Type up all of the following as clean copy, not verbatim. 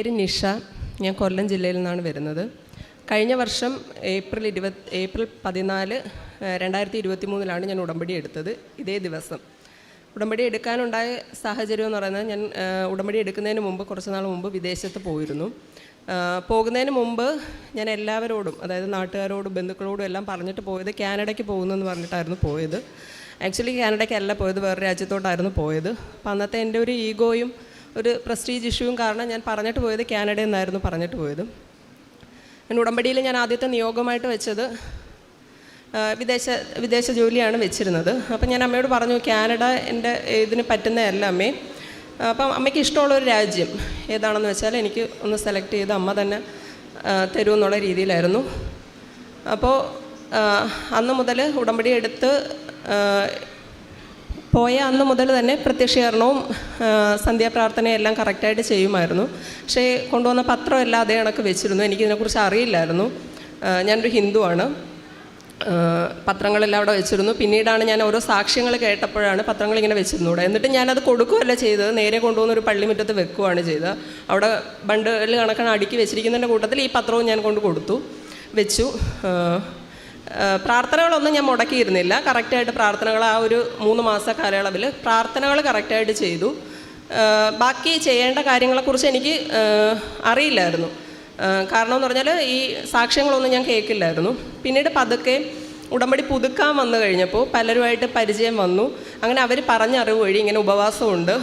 പേര് നിഷ. ഞാൻ കൊല്ലം ജില്ലയിൽ നിന്നാണ് വരുന്നത്. കഴിഞ്ഞ വർഷം ഏപ്രിൽ 14, 2023 ഞാൻ ഉടമ്പടി എടുത്തത്. ഇതേ ദിവസം ഉടമ്പടി എടുക്കാനുണ്ടായ സാഹചര്യം എന്ന് പറയുന്നത്, ഞാൻ ഉടമ്പടി എടുക്കുന്നതിന് മുമ്പ് കുറച്ച് നാൾ മുമ്പ് വിദേശത്ത് പോയിരുന്നു. പോകുന്നതിന് മുമ്പ് ഞാൻ എല്ലാവരോടും, അതായത് നാട്ടുകാരോടും ബന്ധുക്കളോടും എല്ലാം പറഞ്ഞിട്ട് പോയത് കാനഡയ്ക്ക് പോകുന്നെന്ന് പറഞ്ഞിട്ടായിരുന്നു പോയത്. ആക്ച്വലി കാനഡയ്ക്കല്ല പോയത്, വേറെ രാജ്യത്തോട്ടായിരുന്നു പോയത്. അപ്പം അന്നത്തെ എൻ്റെ ഒരു ഈഗോയും ഒരു പ്രസ്റ്റീജ് ഇഷ്യൂവും കാരണം ഞാൻ പറഞ്ഞിട്ട് പോയത് കാനഡയിൽ നിന്നായിരുന്നു പറഞ്ഞിട്ട് പോയത്. ഞാൻ ഉടമ്പടിയിൽ ഞാൻ ആദ്യത്തെ നിയോഗമായിട്ട് വെച്ചത് വിദേശ ജോലിയാണ് വെച്ചിരുന്നത്. അപ്പം ഞാൻ അമ്മയോട് പറഞ്ഞു, കാനഡ എൻ്റെ ഇതിന് പറ്റുന്നതല്ല അമ്മേ. അപ്പം അമ്മയ്ക്ക് ഇഷ്ടമുള്ളൊരു രാജ്യം ഏതാണെന്ന് വെച്ചാൽ എനിക്ക് ഒന്ന് സെലക്ട് ചെയ്ത് അമ്മ തന്നെ തരുമെന്നുള്ള രീതിയിലായിരുന്നു. അപ്പോൾ അന്ന് മുതൽ ഉടമ്പടി എടുത്ത് പോയ അന്ന് മുതൽ തന്നെ പ്രത്യക്ഷീകരണവും സന്ധ്യാപ്രാർത്ഥനയും എല്ലാം കറക്റ്റായിട്ട് ചെയ്യുമായിരുന്നു. പക്ഷേ കൊണ്ടുവന്ന പത്രമെല്ലാം അതേ കണക്ക് വെച്ചിരുന്നു. എനിക്കിതിനെക്കുറിച്ച് അറിയില്ലായിരുന്നു. ഞാനൊരു ഹിന്ദുവാണ്. പത്രങ്ങളെല്ലാം അവിടെ വെച്ചിരുന്നു. പിന്നീടാണ് ഞാൻ ഓരോ സാക്ഷ്യങ്ങൾ കേട്ടപ്പോഴാണ് പത്രങ്ങളിങ്ങനെ വെച്ചിരുന്നൂടെ. എന്നിട്ട് ഞാനത് കൊടുക്കുകയല്ല ചെയ്തത്, നേരെ കൊണ്ടുവന്നൊരു പള്ളിമുറ്റത്ത് വെക്കുകയാണ് ചെയ്തത്. അവിടെ ബണ്ടിൽ കണക്കാണ് അടുക്കി വെച്ചിരിക്കുന്നതിൻ്റെ കൂട്ടത്തിൽ ഈ പത്രവും ഞാൻ വെച്ചു. പ്രാർത്ഥനകളൊന്നും ഞാൻ മുടക്കിയിരുന്നില്ല. കറക്റ്റായിട്ട് പ്രാർത്ഥനകൾ ആ ഒരു 3 മാസ കാലയളവിൽ പ്രാർത്ഥനകൾ കറക്റ്റായിട്ട് ചെയ്തു. ബാക്കി ചെയ്യേണ്ട കാര്യങ്ങളെക്കുറിച്ച് എനിക്ക് അറിയില്ലായിരുന്നു. കാരണം എന്ന് പറഞ്ഞാൽ ഈ സാക്ഷ്യങ്ങളൊന്നും ഞാൻ കേൾക്കില്ലായിരുന്നു. പിന്നീട് പതുക്കെ ഉടമ്പടി പുതുക്കാൻ വന്നു കഴിഞ്ഞപ്പോൾ പലരുമായിട്ട് പരിചയം വന്നു. അങ്ങനെ അവർ പറഞ്ഞ അറിവ് വഴി ഇങ്ങനെ ഉപവാസമുണ്ട്,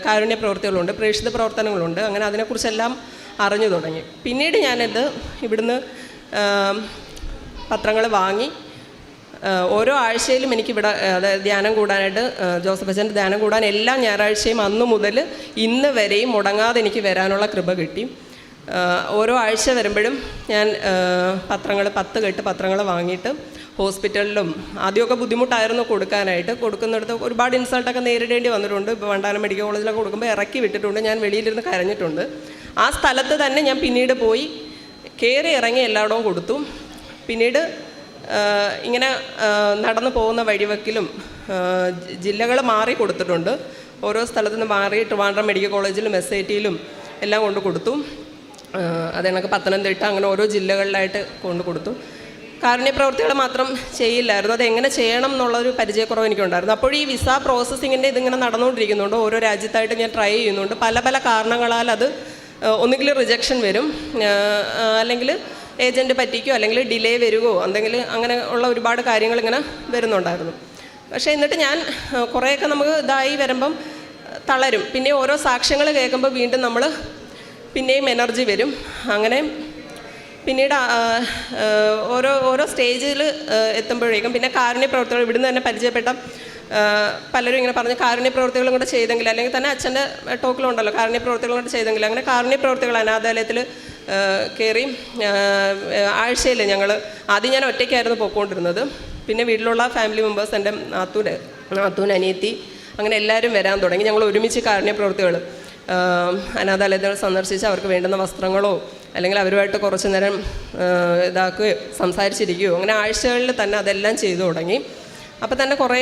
കാരുണ്യ പ്രവർത്തികളുണ്ട്, പ്രേക്ഷിത പ്രവർത്തനങ്ങളുണ്ട്. അങ്ങനെ അതിനെക്കുറിച്ചെല്ലാം അറിഞ്ഞു തുടങ്ങി. പിന്നീട് ഞാനിത് ഇവിടുന്ന് പത്രങ്ങൾ വാങ്ങി ഓരോ ആഴ്ചയിലും എനിക്കിവിടെ അതായത് ധ്യാനം കൂടാനായിട്ട്, ജോസഫ് അച്ഛൻ്റെ ധ്യാനം കൂടാൻ എല്ലാ ഞായറാഴ്ചയും അന്ന് മുതൽ ഇന്ന് വരെയും മുടങ്ങാതെ എനിക്ക് വരാനുള്ള കൃപ കിട്ടി. ഓരോ ആഴ്ച വരുമ്പോഴും ഞാൻ പത്രങ്ങൾ 10 കെട്ട് പത്രങ്ങൾ വാങ്ങിയിട്ട് ഹോസ്പിറ്റലിലും ആദ്യമൊക്കെ ബുദ്ധിമുട്ടായിരുന്നു കൊടുക്കാനായിട്ട്. കൊടുക്കുന്നിടത്ത് ഒരുപാട് ഇൻസൾട്ടൊക്കെ നേരിടേണ്ടി വന്നിട്ടുണ്ട്. ഇപ്പോൾ വണ്ടാനം മെഡിക്കൽ കോളേജിലൊക്കെ കൊടുക്കുമ്പോൾ ഇറക്കി വിട്ടിട്ടുണ്ട്. ഞാൻ വെളിയിലിരുന്ന് കരഞ്ഞിട്ടുണ്ട്. ആ സ്ഥലത്ത് തന്നെ ഞാൻ പിന്നീട് പോയി കയറി ഇറങ്ങി എല്ലായിടവും കൊടുത്തു. പിന്നീട് ഇങ്ങനെ നടന്നു പോകുന്ന വഴിവെക്കിലും ജില്ലകൾ മാറി കൊടുത്തിട്ടുണ്ട്. ഓരോ സ്ഥലത്തു നിന്ന് മാറി ട്രിവാൻഡ്രം മെഡിക്കൽ കോളേജിലും SITയിലും എല്ലാം കൊടുത്തു. അതെനിക്ക് പത്തനംതിട്ട അങ്ങനെ ഓരോ ജില്ലകളിലായിട്ട് കൊടുത്തു. കാരുണ്യ പ്രവർത്തികൾ മാത്രം ചെയ്യില്ലായിരുന്നു. അതെങ്ങനെ ചെയ്യണം എന്നുള്ളൊരു പരിചയക്കുറവ് എനിക്കുണ്ടായിരുന്നു. അപ്പോൾ ഈ വിസ പ്രോസസ്സിങ്ങിൻ്റെ ഇതിങ്ങനെ നടന്നുകൊണ്ടിരിക്കുന്നുണ്ട്. ഓരോ രാജ്യത്തായിട്ട് ഞാൻ ട്രൈ ചെയ്യുന്നുണ്ട്. പല കാരണങ്ങളാൽ അത് ഒന്നുകിൽ റിജക്ഷൻ വരും, അല്ലെങ്കിൽ ഏജൻറ്റ് പറ്റിക്കോ, അല്ലെങ്കിൽ ഡിലേ വരുമോ, എന്തെങ്കിലും അങ്ങനെ ഉള്ള ഒരുപാട് കാര്യങ്ങൾ ഇങ്ങനെ വരുന്നുണ്ടായിരുന്നു. പക്ഷേ എന്നിട്ട് ഞാൻ കുറേയൊക്കെ നമുക്ക് ഇതായി വരുമ്പം തളരും. പിന്നെ ഓരോ സാക്ഷ്യങ്ങൾ കേൾക്കുമ്പോൾ വീണ്ടും നമ്മൾ പിന്നെയും എനർജി വരും. അങ്ങനെ പിന്നീട് ഓരോ സ്റ്റേജിൽ എത്തുമ്പോഴേക്കും പിന്നെ കാരുണ്യ പ്രവർത്തികൾ ഇവിടുന്ന് തന്നെ പരിചയപ്പെട്ട പലരും ഇങ്ങനെ പറഞ്ഞ് കാരുണ്യ പ്രവർത്തികളും കൂടെ ചെയ്തെങ്കിൽ, അല്ലെങ്കിൽ തന്നെ അച്ഛൻ്റെ ടോക്കിലുണ്ടല്ലോ കാരുണ്യ പ്രവർത്തികളും കൂടെ ചെയ്തെങ്കിൽ, അങ്ങനെ കാരുണ്യ പ്രവർത്തികൾ അനാഥാലയത്തിൽ കയറി ആഴ്ചയിൽ ആദ്യം ഞാൻ ഒറ്റയ്ക്കായിരുന്നു പോയിക്കൊണ്ടിരുന്നത്. പിന്നെ വീട്ടിലുള്ള ഫാമിലി മെമ്പേഴ്സ്, എൻ്റെ നാത്തൂൻ, അനിയത്തി, അങ്ങനെ എല്ലാവരും വരാൻ തുടങ്ങി. ഞങ്ങൾ ഒരുമിച്ച് കാരുണ്യ പ്രവർത്തികൾ അനാഥാലയത്തിൽ സന്ദർശിച്ച് അവർക്ക് വേണ്ടുന്ന വസ്ത്രങ്ങളോ അല്ലെങ്കിൽ അവരുമായിട്ട് കുറച്ച് നേരം ഇതാക്കുകയോ സംസാരിച്ചിരിക്കുകയോ അങ്ങനെ ആഴ്ചകളിൽ തന്നെ അതെല്ലാം ചെയ്തു തുടങ്ങി. അപ്പോൾ തന്നെ കുറേ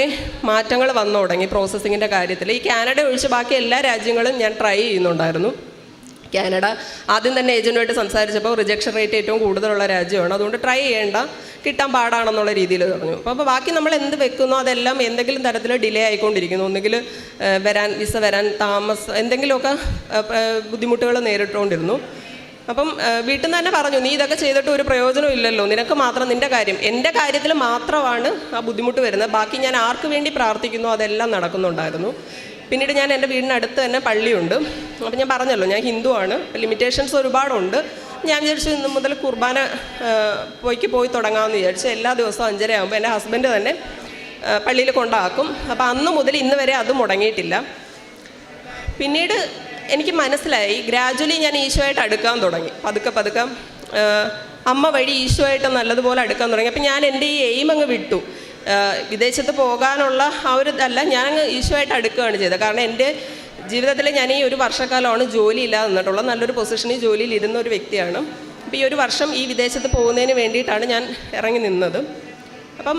മാറ്റങ്ങൾ വന്നു തുടങ്ങി പ്രോസസ്സിങ്ങിൻ്റെ കാര്യത്തിൽ. ഈ കാനഡ ഒഴിച്ച് ബാക്കി എല്ലാ രാജ്യങ്ങളും ഞാൻ ട്രൈ ചെയ്യുന്നുണ്ടായിരുന്നു. കാനഡ ആദ്യം തന്നെ ഏജൻറ്റുമായിട്ട് സംസാരിച്ചപ്പോൾ റിജക്ഷൻ റേറ്റ് ഏറ്റവും കൂടുതലുള്ള രാജ്യമാണ്, അതുകൊണ്ട് ട്രൈ ചെയ്യേണ്ട, കിട്ടാൻ പാടാണെന്നുള്ള രീതിയിൽ പറഞ്ഞു. അപ്പോൾ ബാക്കി നമ്മൾ എന്ത് വെക്കുന്നോ അതെല്ലാം എന്തെങ്കിലും തരത്തിൽ ഡിലേ ആയിക്കൊണ്ടിരിക്കുന്നു. ഒന്നുകിൽ വിസ വരാൻ താമസം, എന്തെങ്കിലുമൊക്കെ ബുദ്ധിമുട്ടുകൾ നേരിട്ടുകൊണ്ടിരുന്നു. അപ്പം വീട്ടിൽ നിന്ന് തന്നെ പറഞ്ഞു, നീ ഇതൊക്കെ ചെയ്തിട്ട് ഒരു പ്രയോജനം ഇല്ലല്ലോ, നിനക്ക് മാത്രം നിൻ്റെ കാര്യം, എൻ്റെ കാര്യത്തിൽ മാത്രമാണ് ആ ബുദ്ധിമുട്ട് വരുന്നത്, ബാക്കി ഞാൻ ആർക്ക് വേണ്ടി പ്രാർത്ഥിക്കുന്നു അതെല്ലാം നടക്കുന്നുണ്ടായിരുന്നു. പിന്നീട് ഞാൻ എൻ്റെ വീടിനടുത്ത് തന്നെ പള്ളിയുണ്ട്. അപ്പം ഞാൻ പറഞ്ഞല്ലോ ഞാൻ ഹിന്ദുവാണ്, ലിമിറ്റേഷൻസ് ഒരുപാടുണ്ട്. ഞാൻ വിചാരിച്ചു ഇന്ന് മുതൽ കുർബാന പോയി തുടങ്ങാമെന്ന് വിചാരിച്ചു. എല്ലാ ദിവസവും 5:30 ആകുമ്പോൾ എൻ്റെ ഹസ്ബൻഡ് തന്നെ പള്ളിയിൽ കൊണ്ടാക്കും. അപ്പോൾ അന്ന് മുതൽ ഇന്ന് വരെ അത് മുടങ്ങിയിട്ടില്ല. പിന്നീട് എനിക്ക് മനസ്സിലായി, ഗ്രാജുവലി ഞാൻ ഈശോയായിട്ട് അടുക്കാൻ തുടങ്ങി. പതുക്കെ അമ്മ വഴി ഈശോയായിട്ട് നല്ലതുപോലെ അടുക്കാൻ തുടങ്ങി. അപ്പം ഞാൻ എൻ്റെ ഈ എയിം അങ്ങ് വിട്ടു. വിദേശത്ത് പോകാനുള്ള ആ ഒരു ഇതല്ല, ഞാൻ ഈശോയായിട്ട് അടുക്കുകയാണ് ചെയ്തത്. കാരണം എൻ്റെ ജീവിതത്തിൽ ഞാൻ ഈ 1 വർഷക്കാലമാണ് ജോലി ഇല്ലാതെ നിന്നിട്ടുള്ളത്. നല്ലൊരു പൊസിഷനിൽ ജോലിയിൽ ഇരുന്ന ഒരു വ്യക്തിയാണ്. അപ്പോൾ ഈ 1 വർഷം ഈ വിദേശത്ത് പോകുന്നതിന് വേണ്ടിയിട്ടാണ് ഞാൻ ഇറങ്ങി നിന്നത്. അപ്പം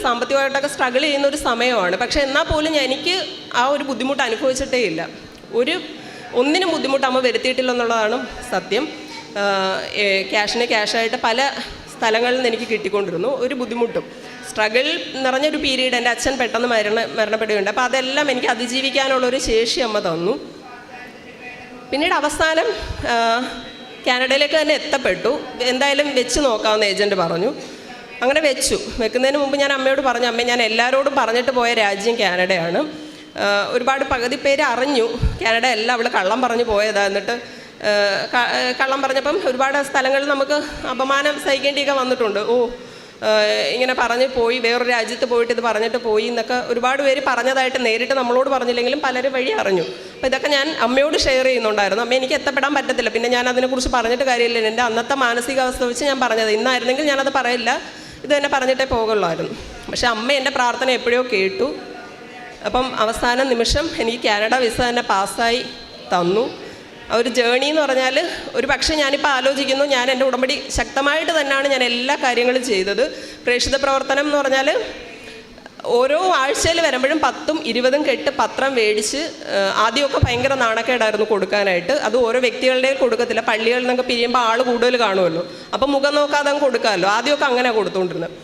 സാമ്പത്തികമായിട്ടൊക്കെ സ്ട്രഗിൾ ചെയ്യുന്ന ഒരു സമയമാണ്. പക്ഷേ എന്നാൽ പോലും എനിക്ക് ആ ഒരു ബുദ്ധിമുട്ട് അനുഭവിച്ചിട്ടേ ഇല്ല. ഒരു ഒന്നിനും ബുദ്ധിമുട്ട് അമ്മ വരുത്തിയിട്ടില്ലെന്നുള്ളതാണ് സത്യം. ക്യാഷിന് ക്യാഷായിട്ട് പല സ്ഥലങ്ങളിൽ നിന്ന് എനിക്ക് കിട്ടിക്കൊണ്ടിരുന്നു. ഒരു ബുദ്ധിമുട്ടും സ്ട്രഗിൾ നിറഞ്ഞൊരു പീരീഡ് എൻ്റെ അച്ഛൻ പെട്ടെന്ന് മരണപ്പെടുകയുണ്ട്. അപ്പോൾ അതെല്ലാം എനിക്ക് അതിജീവിക്കാനുള്ളൊരു ശേഷി അമ്മ തന്നു. പിന്നീട് അവസാനം കാനഡയിലേക്ക് തന്നെ എത്തപ്പെട്ടു. എന്തായാലും വെച്ച് നോക്കാമെന്ന് ഏജൻറ്റ് പറഞ്ഞു. അങ്ങനെ വെക്കുന്നതിന് മുമ്പ് ഞാൻ അമ്മയോട് പറഞ്ഞു, അമ്മ ഞാൻ എല്ലാവരോടും പറഞ്ഞിട്ട് പോയ രാജ്യം കാനഡയാണ്. ഒരുപാട് പകുതി പേര് അറിഞ്ഞു കാനഡ അല്ല, അവൾ കള്ളം പറഞ്ഞു പോയതാ. എന്നിട്ട് കള്ളം പറഞ്ഞപ്പം ഒരുപാട് സ്ഥലങ്ങളിൽ നമുക്ക് അപമാനം സഹിക്കേണ്ടിയൊക്കെ വന്നിട്ടുണ്ട്. ഇങ്ങനെ പറഞ്ഞ് പോയി, വേറൊരു രാജ്യത്ത് പോയിട്ട് ഇത് പറഞ്ഞിട്ട് പോയി എന്നൊക്കെ ഒരുപാട് പേര് പറഞ്ഞതായിട്ട് നേരിട്ട് നമ്മളോട് പറഞ്ഞില്ലെങ്കിലും പലരും വഴി അറിഞ്ഞു. അപ്പോൾ ഇതൊക്കെ ഞാൻ അമ്മയോട് ഷെയർ ചെയ്യുന്നുണ്ടായിരുന്നു. അമ്മ എനിക്ക് എത്തപ്പെടാൻ പറ്റത്തില്ല, പിന്നെ ഞാൻ അതിനെക്കുറിച്ച് പറഞ്ഞിട്ട് കാര്യമില്ല. എൻ്റെ അന്നത്തെ മാനസികാവസ്ഥ വെച്ച് ഞാൻ പറഞ്ഞത്. ഇന്നായിരുന്നെങ്കിൽ ഞാനത് പറയില്ല, ഇത് തന്നെ പറഞ്ഞിട്ടേ പോകുള്ളായിരുന്നു. പക്ഷെ അമ്മ എൻ്റെ പ്രാർത്ഥന എപ്പോഴോ കേട്ടു. അപ്പം അവസാന നിമിഷം എനിക്ക് കാനഡ വിസ തന്നെ പാസ്സായി തന്നു. ആ ഒരു ജേണി എന്ന് പറഞ്ഞാൽ ഒരു പക്ഷേ ഞാനിപ്പോൾ ആലോചിക്കുന്നു, ഞാൻ എൻ്റെ ഉടമ്പടി ശക്തമായിട്ട് തന്നെയാണ് ഞാൻ എല്ലാ കാര്യങ്ങളും ചെയ്തത്. പ്രേക്ഷിത പ്രവർത്തനം എന്ന് പറഞ്ഞാൽ ഓരോ ആഴ്ചയിൽ വരുമ്പോഴും 10ഉം 20ഉം കെട്ട് പത്രം മേടിച്ച്, ആദ്യമൊക്കെ ഭയങ്കര നാണക്കേടായിരുന്നു കൊടുക്കാനായിട്ട്. അത് ഓരോ വ്യക്തികളുടെ കൊടുക്കത്തില്ല, പള്ളികളിൽ നിന്നൊക്കെ പിരിയുമ്പോൾ ആൾ കൂടുതൽ കാണുമല്ലോ, അപ്പം മുഖം നോക്കാതെ അങ്ങ് കൊടുക്കാമല്ലോ. ആദ്യമൊക്കെ അങ്ങനെ കൊടുത്തുകൊണ്ടിരുന്നത്.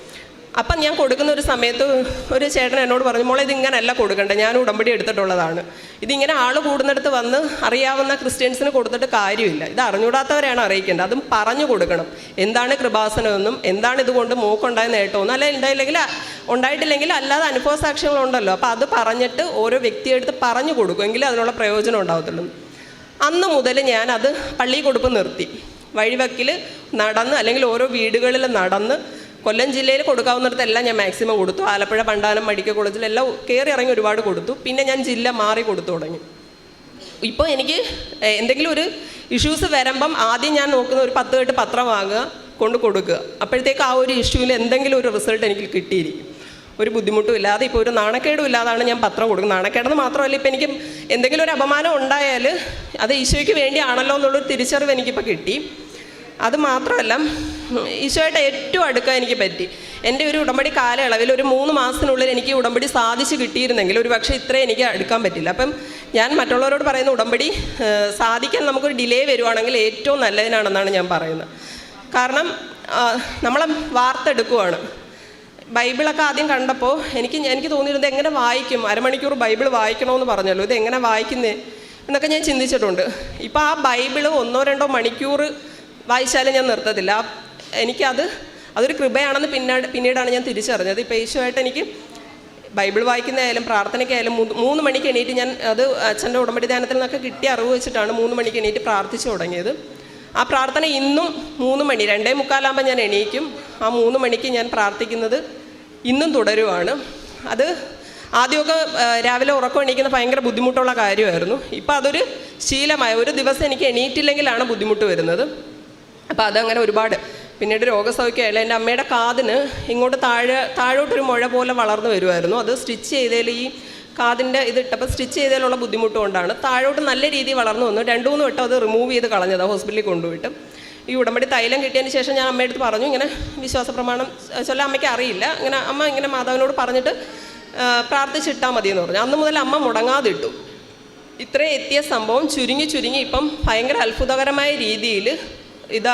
അപ്പം ഞാൻ കൊടുക്കുന്ന ഒരു സമയത്ത് ഒരു ചേട്ടൻ എന്നോട് പറഞ്ഞു, മോളെ ഇതിങ്ങനല്ല കൊടുക്കണ്ടേ, ഞാൻ ഉടമ്പടി എടുത്തിട്ടുള്ളതാണ്, ഇതിങ്ങനെ ആൾ കൂടുന്നിടത്ത് വന്ന് അറിയാവുന്ന ക്രിസ്ത്യൻസിന് കൊടുത്തിട്ട് കാര്യമില്ല, ഇത് അറിഞ്ഞൂടാത്തവരെയാണ് അറിയിക്കേണ്ടത്, അതും പറഞ്ഞു കൊടുക്കണം. എന്താണ് കൃപാസനമെന്നും എന്താണ് ഇതുകൊണ്ട് മോക്കുണ്ടായ നേട്ടമെന്നും, അല്ല ഉണ്ടായിട്ടില്ലെങ്കിൽ അല്ലാതെ അനുഭവ സാക്ഷ്യങ്ങളുണ്ടല്ലോ, അപ്പോൾ അത് പറഞ്ഞിട്ട് ഓരോ വ്യക്തിയെടുത്ത് പറഞ്ഞു കൊടുക്കും, എങ്കിലും അതിനുള്ള പ്രയോജനം ഉണ്ടാകത്തുള്ളൂ. അന്ന് മുതൽ ഞാനത് പള്ളി കൊടുപ്പ് നിർത്തി. വഴിവക്കിൽ നടന്ന് അല്ലെങ്കിൽ ഓരോ വീടുകളിൽ നടന്ന് കൊല്ലം ജില്ലയിൽ കൊടുക്കാവുന്നിടത്തെല്ലാം ഞാൻ മാക്സിമം കൊടുത്തു. ആലപ്പുഴ, പണ്ടാനം, മെഡിക്കൽ കോളേജിലെല്ലാം കയറി ഇറങ്ങി ഒരുപാട് കൊടുത്തു. പിന്നെ ഞാൻ ജില്ല മാറി കൊടുത്തു തുടങ്ങി. ഇപ്പോൾ എനിക്ക് എന്തെങ്കിലും ഒരു ഇഷ്യൂസ് വരുമ്പം ആദ്യം ഞാൻ നോക്കുന്ന ഒരു 10 കെട്ട് പത്രം വാങ്ങുക, കൊണ്ട് കൊടുക്കുക. അപ്പോഴത്തേക്ക് ആ ഒരു ഇഷ്യൂവിൽ എന്തെങ്കിലും ഒരു റിസൾട്ട് എനിക്ക് കിട്ടിയിരിക്കും. ഒരു ബുദ്ധിമുട്ടും ഇല്ലാതെ, ഇപ്പോൾ ഒരു നാണക്കേടും ഇല്ലാതാണ് ഞാൻ പത്രം കൊടുക്കുന്നത്. നാണക്കേടെന്ന് മാത്രമല്ല, ഇപ്പോൾ എനിക്ക് എന്തെങ്കിലും ഒരു അപമാനം ഉണ്ടായാൽ അത് ഈശോയ്ക്ക് വേണ്ടിയാണല്ലോ എന്നുള്ളൊരു തിരിച്ചറിവ് എനിക്കിപ്പോൾ കിട്ടി. അത് മാത്രമല്ല, ഈശോയായിട്ട് ഏറ്റവും അടുക്കാൻ എനിക്ക് പറ്റി. എൻ്റെ ഒരു ഉടമ്പടി കാലയളവിൽ ഒരു 3 മാസത്തിനുള്ളിൽ എനിക്ക് ഉടമ്പടി സാധിച്ച് കിട്ടിയിരുന്നെങ്കിൽ ഒരു പക്ഷേ ഇത്രയും എനിക്ക് അടുക്കാൻ പറ്റില്ല. അപ്പം ഞാൻ മറ്റുള്ളവരോട് പറയുന്ന, ഉടമ്പടി സാധിക്കാൻ നമുക്കൊരു ഡിലേ വരുവാണെങ്കിൽ ഏറ്റവും നല്ലതിനാണെന്നാണ് ഞാൻ പറയുന്നത്. കാരണം നമ്മൾ വാർത്തെടുക്കുവാണ്. ബൈബിളൊക്കെ ആദ്യം കണ്ടപ്പോൾ എനിക്ക് തോന്നിയിരുന്നത് എങ്ങനെ വായിക്കും, അരമണിക്കൂർ ബൈബിൾ വായിക്കണമെന്ന് പറഞ്ഞല്ലോ, ഇത് എങ്ങനെ വായിക്കുന്നേ എന്നൊക്കെ ഞാൻ ചിന്തിച്ചിട്ടുണ്ട്. ഇപ്പോൾ ആ ബൈബിള് 1-2 മണിക്കൂർ വായിച്ചാലും ഞാൻ നിർത്തത്തില്ല. അതൊരു കൃപയാണെന്ന് പിന്നീടാണ് ഞാൻ തിരിച്ചറിഞ്ഞത്. ഇപ്പോൾ യേശുവായിട്ട് എനിക്ക് ബൈബിൾ വായിക്കുന്നതായാലും പ്രാർത്ഥനയ്ക്കായാലും 3 മണിക്ക് എണീറ്റ് ഞാൻ അത് അച്ഛൻ്റെ ഉടമ്പടി ധ്യാനത്തിൽ നിന്നൊക്കെ കിട്ടിയ അറിവ് വെച്ചിട്ടാണ് 3 മണിക്ക് എണീറ്റ് പ്രാർത്ഥിച്ചു തുടങ്ങിയത്. ആ പ്രാർത്ഥന ഇന്നും 3 മണി 2:45 ഞാൻ എണീക്കും. ആ 3 മണിക്ക് ഞാൻ പ്രാർത്ഥിക്കുന്നത് ഇന്നും തുടരുവാണ്. അത് ആദ്യമൊക്കെ രാവിലെ ഉറക്കം എണീക്കുന്ന ഭയങ്കര ബുദ്ധിമുട്ടുള്ള കാര്യമായിരുന്നു. ഇപ്പോൾ അതൊരു ശീലമായ, ഒരു ദിവസം എനിക്ക് എണീറ്റില്ലെങ്കിലാണ് ബുദ്ധിമുട്ട് വരുന്നത്. അപ്പോൾ അതങ്ങനെ ഒരുപാട്. പിന്നീട് രോഗസൗഖ്യമായില്ല. എൻ്റെ അമ്മയുടെ കാതിന് ഇങ്ങോട്ട് താഴോട്ടൊരു മുഴ പോലെ വളർന്നു വരുമായിരുന്നു. അത് സ്റ്റിച്ച് ചെയ്തതിൽ ഈ കാതിൻ്റെ ഇതിട്ടപ്പോൾ സ്റ്റിച്ച് ചെയ്തതിലുള്ള ബുദ്ധിമുട്ട് കൊണ്ടാണ് താഴോട്ട് നല്ല രീതിയിൽ വളർന്നു വന്നു. 2-3 വട്ടം അത് റിമൂവ് ചെയ്ത് കളഞ്ഞതാണ് ഹോസ്പിറ്റലിൽ കൊണ്ടുപോയിട്ട്. ഈ ഉടമ്പടി തൈലം കിട്ടിയതിന് ശേഷം ഞാൻ അമ്മയുടെ അടുത്ത് പറഞ്ഞു, ഇങ്ങനെ വിശ്വാസ പ്രമാണം ചൊല്ലാൻ അമ്മയ്ക്ക് അറിയില്ല, ഇങ്ങനെ അമ്മ ഇങ്ങനെ മാതാവിനോട് പറഞ്ഞിട്ട് പ്രാർത്ഥിച്ചിട്ടാൽ മതിയെന്ന് പറഞ്ഞു. അന്ന് മുതൽ അമ്മ മുടങ്ങാതിട്ടു. ഇത്രയും എത്തിയ സംഭവം ചുരുങ്ങി ഇപ്പം ഭയങ്കര അത്ഭുതകരമായ രീതിയിൽ ഇത്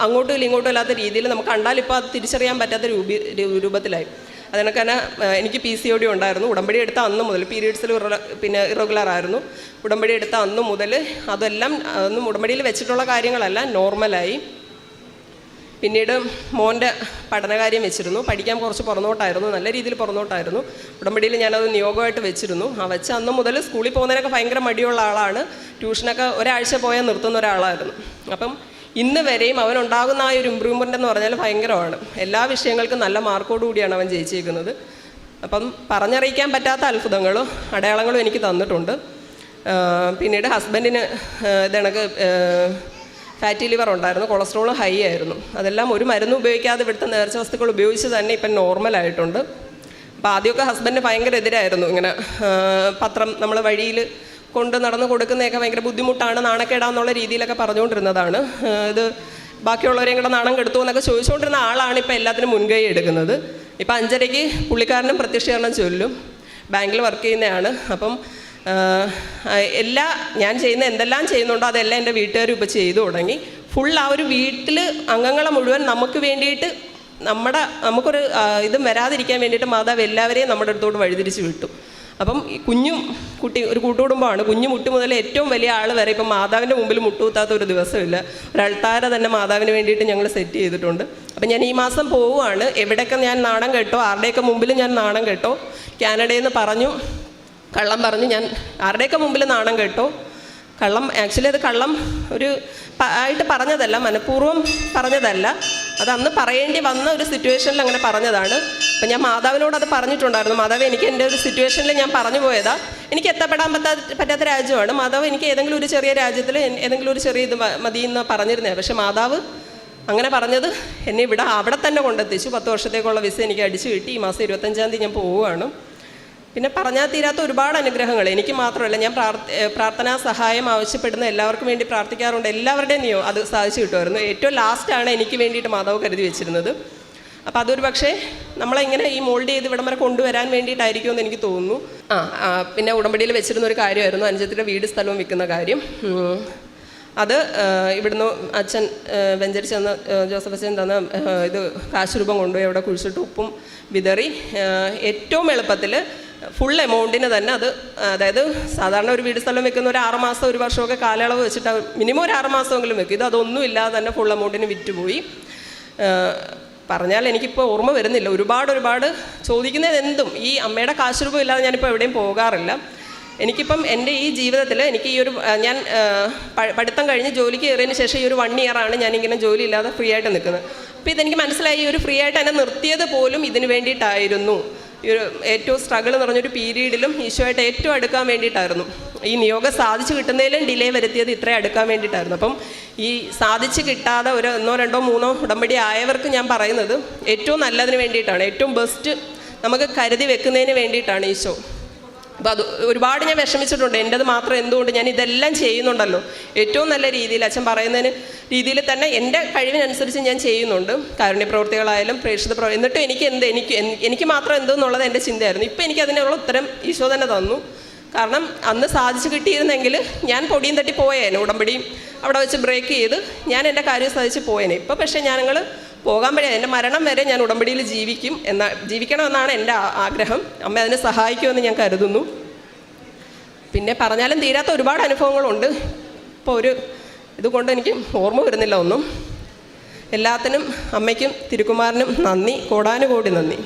അങ്ങോട്ടും ഇങ്ങോട്ടും ഇല്ലാത്ത രീതിയിൽ നമുക്ക് കണ്ടാലിപ്പോൾ അത് തിരിച്ചറിയാൻ പറ്റാത്ത രൂപത്തിലായി. അതിനൊക്കെ തന്നെ എനിക്ക് PCOD ഉണ്ടായിരുന്നു. ഉടമ്പടി എടുത്ത അന്ന് മുതൽ പീരീഡ്സിൽ ഇറഗുലർ ആയിരുന്നു. ഉടമ്പടി എടുത്ത അന്ന് മുതൽ അതെല്ലാം ഒന്നും ഉടമ്പടിയിൽ വെച്ചിട്ടുള്ള കാര്യങ്ങളല്ല, നോർമലായി. പിന്നീട് മോൻ്റെ പഠനകാര്യം വെച്ചിരുന്നു. പഠിക്കാൻ കുറച്ച് പുറന്നോട്ടായിരുന്നു, നല്ല രീതിയിൽ പുറന്നോട്ടായിരുന്നു. ഉടമ്പടിയിൽ ഞാനത് നിയോഗമായിട്ട് വെച്ചിരുന്നു. വെച്ച അന്ന് മുതൽ സ്കൂളിൽ പോകുന്നതിനൊക്കെ ഭയങ്കര മടിയുള്ള ആളാണ്. ട്യൂഷനൊക്കെ ഒരാഴ്ച പോയാൽ നിർത്തുന്ന ഒരാളായിരുന്നു. അപ്പം ഇന്ന് വരെയും അവനുണ്ടാകുന്ന ആ ഒരു ഇമ്പ്രൂവ്മെൻ്റ് എന്ന് പറഞ്ഞാൽ ഭയങ്കരമാണ്. എല്ലാ വിഷയങ്ങൾക്കും നല്ല മാർക്കോട് കൂടിയാണ് അവൻ ജയിച്ചേക്കുന്നത്. അപ്പം പറഞ്ഞറിയിക്കാൻ പറ്റാത്ത അത്ഭുതങ്ങളും അടയാളങ്ങളും എനിക്ക് തന്നിട്ടുണ്ട്. പിന്നീട് ഹസ്ബൻഡിന് ഇതണക്ക് ഫാറ്റി ലിവർ ഉണ്ടായിരുന്നു, കൊളസ്ട്രോൾ ഹൈ ആയിരുന്നു. അതെല്ലാം ഒരു മരുന്ന് ഉപയോഗിക്കാതെ ഇവിടുത്തെ നേർച്ച വസ്തുക്കൾ ഉപയോഗിച്ച് തന്നെ ഇപ്പം നോർമലായിട്ടുണ്ട്. അപ്പോൾ ആദ്യമൊക്കെ ഹസ്ബൻഡിന് ഭയങ്കര എതിരായിരുന്നു. ഇങ്ങനെ പത്രം നമ്മൾ വഴിയിൽ കൊണ്ട് നടന്ന് കൊടുക്കുന്നതൊക്കെ ഭയങ്കര ബുദ്ധിമുട്ടാണ്, നാണക്കേടാന്നുള്ള രീതിയിലൊക്കെ പറഞ്ഞുകൊണ്ടിരുന്നതാണ്. ഇത് ബാക്കിയുള്ളവരെയും കൂടെ നാണം കെടുത്തു എന്നൊക്കെ ചോദിച്ചുകൊണ്ടിരുന്ന ആളാണ് ഇപ്പോൾ എല്ലാത്തിനും മുൻകൈ എടുക്കുന്നത്. ഇപ്പം 5:30 പുള്ളിക്കാരനും പ്രത്യക്ഷീകരണം ചൊല്ലും. ബാങ്കിൽ വർക്ക് ചെയ്യുന്നതാണ്. അപ്പം ഞാൻ ചെയ്യുന്ന എന്തെല്ലാം ചെയ്യുന്നുണ്ടോ അതെല്ലാം എൻ്റെ വീട്ടുകാരും ഇപ്പോൾ ചെയ്തു തുടങ്ങി. ഫുൾ ആ ഒരു വീട്ടിൽ അംഗങ്ങളെ മുഴുവൻ നമുക്ക് വേണ്ടിയിട്ട് നമുക്കൊരു ഇതും വരാതിരിക്കാൻ വേണ്ടിയിട്ട് മാതാവ് എല്ലാവരെയും നമ്മുടെ അടുത്തോട്ട് വഴിതിരിച്ച് വിട്ടു. അപ്പം ഈ ഒരു കൂട്ടുകുടുംബമാണ്. കുഞ്ഞു മുട്ടി മുതൽ ഏറ്റവും വലിയ ആൾ വരെ ഇപ്പം മാതാവിൻ്റെ മുമ്പിൽ മുട്ടുകുത്താത്ത ഒരു ദിവസമില്ല. ഒരു അൾത്താര തന്നെ മാതാവിന് വേണ്ടിയിട്ട് ഞങ്ങൾ സെറ്റ് ചെയ്തിട്ടുണ്ട്. അപ്പം ഞാൻ ഈ മാസം പോവുകയാണ്. എവിടെയൊക്കെ ഞാൻ നാണം കേട്ടോ, ആരുടെയൊക്കെ മുമ്പിൽ ഞാൻ നാണം കേട്ടോ, കാനഡയിൽ നിന്ന് കള്ളം പറഞ്ഞു ഞാൻ ആരുടെയൊക്കെ മുമ്പിൽ നാണം കേട്ടോ. ആക്ച്വലി അത് കള്ളം ആയിട്ട് പറഞ്ഞതല്ല, മനഃപൂർവ്വം പറഞ്ഞതല്ല. അത് അന്ന് പറയേണ്ടി വന്ന ഒരു സിറ്റുവേഷനിൽ അങ്ങനെ പറഞ്ഞതാണ്. അപ്പം ഞാൻ മാതാവിനോട് അത് പറഞ്ഞിട്ടുണ്ടായിരുന്നു. മാതാവ്, എനിക്ക് എൻ്റെ ഒരു സിറ്റുവേഷനിൽ ഞാൻ പറഞ്ഞു പോയതാ. എനിക്ക് എത്തപ്പെടാൻ പറ്റാത്ത രാജ്യമാണ് മാതാവ്. എനിക്ക് ഏതെങ്കിലും ഒരു ചെറിയ രാജ്യത്തിൽ ഏതെങ്കിലും ഒരു ചെറിയ ഇത് മതി എന്ന് പറഞ്ഞിരുന്നേ. പക്ഷെ മാതാവ് അങ്ങനെ പറഞ്ഞത് എന്നെ അവിടെ തന്നെ കൊണ്ടെത്തിച്ചു. 10 വർഷത്തേക്കുള്ള വിസ എനിക്ക് അടിച്ചു കിട്ടി. ഈ മാസം 25-ാം തീയതി ഞാൻ പോവുകയാണ്. പിന്നെ പറഞ്ഞാൽ തീരാത്ത ഒരുപാട് അനുഗ്രഹങ്ങൾ. എനിക്ക് മാത്രമല്ല, ഞാൻ പ്രാർത്ഥനാ സഹായം ആവശ്യപ്പെടുന്ന എല്ലാവർക്കും വേണ്ടി പ്രാർത്ഥിക്കാറുണ്ട്. എല്ലാവരുടെയും അത് സാധിച്ചു കിട്ടുമായിരുന്നു. ഏറ്റവും ലാസ്റ്റാണ് എനിക്ക് വേണ്ടിയിട്ട് മാതാവ് കരുതി വെച്ചിരുന്നത്. അപ്പോൾ അതൊരു പക്ഷേ നമ്മളെങ്ങനെ ഈ മോൾഡ് ചെയ്ത് ഇവിടം വരെ കൊണ്ടുവരാൻ വേണ്ടിയിട്ടായിരിക്കുമെന്ന് എനിക്ക് തോന്നുന്നു. പിന്നെ ഉടമ്പടിയിൽ വെച്ചിരുന്ന ഒരു കാര്യമായിരുന്നു അനുജത്തിൻ്റെ വീട് സ്ഥലവും വിൽക്കുന്ന കാര്യം. അത് ഇവിടുന്ന് അച്ഛൻ വെഞ്ചരിച്ച് തന്ന ജോസഫ് അച്ഛൻ തന്ന ഇത് കാശ് രൂപം കൊണ്ടുപോയി അവിടെ കുഴിച്ചിട്ട് ഉപ്പും വിതറി ഏറ്റവും എളുപ്പത്തിൽ ഫുൾ എമൗണ്ടിന് തന്നെ അതായത് സാധാരണ ഒരു വീട് സ്ഥലം വെക്കുന്ന ഒരു 6 മാസം 1 വർഷമൊക്കെ കാലയളവ് വെച്ചിട്ട് മിനിമം ഒരു 6 മാസമെങ്കിലും വെക്കും. അതൊന്നും ഇല്ലാതെ തന്നെ ഫുൾ എമൗണ്ടിന് വിറ്റുപോയി. പറഞ്ഞാൽ എനിക്കിപ്പോൾ ഓർമ്മ വരുന്നില്ല. ഒരുപാട് ചോദിക്കുന്നത് എന്തും ഈ അമ്മയുടെ കാശ് രൂപം ഇല്ലാതെ ഞാനിപ്പോൾ എവിടെയും പോകാറില്ല. എനിക്കിപ്പം എൻ്റെ ഈ ജീവിതത്തിൽ എനിക്ക് ഞാൻ പഠിത്തം കഴിഞ്ഞ് ജോലിക്ക് കയറിയതിന് ശേഷം ഈ ഒരു 1 ഇയറാണ് ഞാനിങ്ങനെ ജോലി ഇല്ലാതെ ഫ്രീ ആയിട്ട് നിൽക്കുന്നത്. അപ്പോൾ ഇതെനിക്ക് മനസ്സിലായി, ഈ ഒരു ഫ്രീ ആയിട്ട് എന്നെ നിർത്തിയത് പോലും ഇതിന് വേണ്ടിയിട്ടായിരുന്നു. ഈ ഒരു ഏറ്റവും സ്ട്രഗിൾ എന്ന് പറഞ്ഞൊരു പീരീഡിലും ഈശോയായിട്ട് ഏറ്റവും അടുക്കാൻ വേണ്ടിയിട്ടായിരുന്നു. ഈ നിയോഗം സാധിച്ചു കിട്ടുന്നതിലും ഡിലേ വരുത്തിയത് ഇത്രയും അടുക്കാൻ വേണ്ടിയിട്ടായിരുന്നു. അപ്പം ഈ സാധിച്ച് കിട്ടാതെ 1, 2, 3 ഉടമ്പടി ആയവർക്ക് ഞാൻ പറയുന്നത് ഏറ്റവും നല്ലതിന് വേണ്ടിയിട്ടാണ്, ഏറ്റവും ബെസ്റ്റ് നമുക്ക് കരുതി വെക്കുന്നതിന് വേണ്ടിയിട്ടാണ് ഈശോ. അപ്പോൾ അത് ഒരുപാട് ഞാൻ വിഷമിച്ചിട്ടുണ്ട്. എൻ്റെത് മാത്രം എന്തുകൊണ്ട് ഞാൻ ഇതെല്ലാം ചെയ്യുന്നുണ്ടല്ലോ, ഏറ്റവും നല്ല രീതിയിൽ അച്ഛൻ പറയുന്നതിന് രീതിയിൽ തന്നെ എൻ്റെ കഴിവിനനുസരിച്ച് ഞാൻ ചെയ്യുന്നുണ്ട്. കാരുണ്യ പ്രവൃത്തികളായാലും പ്രേക്ഷിത എന്നിട്ടും എനിക്ക് മാത്രം എന്തെന്നുള്ളത് എൻ്റെ ചിന്തയായിരുന്നു. ഇപ്പോൾ എനിക്ക് അതിനുള്ള ഉത്തരം ഈശോ തന്നെ തന്നു. കാരണം അന്ന് സാധിച്ചു കിട്ടിയിരുന്നെങ്കിൽ ഞാൻ പൊടിയും തട്ടി പോയേനെ, ഉടമ്പടിയും അവിടെ വെച്ച് ബ്രേക്ക് ചെയ്ത് ഞാൻ എൻ്റെ കാര്യം സാധിച്ച് പോയേനെ. ഇപ്പോൾ പക്ഷേ ഞങ്ങൾ പോകാൻ പറ്റില്ല. എൻ്റെ മരണം വരെ ഞാൻ ഉടമ്പടിയിൽ ജീവിക്കണമെന്നാണ് എൻ്റെ ആഗ്രഹം. അമ്മ അതിനെ സഹായിക്കുമെന്ന് ഞാൻ കരുതുന്നു. പിന്നെ പറഞ്ഞാലും തീരാത്ത ഒരുപാട് അനുഭവങ്ങളുണ്ട്. ഇപ്പോൾ ഇതുകൊണ്ട് എനിക്ക് ഓർമ്മ വരുന്നില്ല ഒന്നും. എല്ലാത്തിനും അമ്മയ്ക്കും തിരുക്കുമാരനും നന്ദി, കോടാനുകോടി നന്ദി.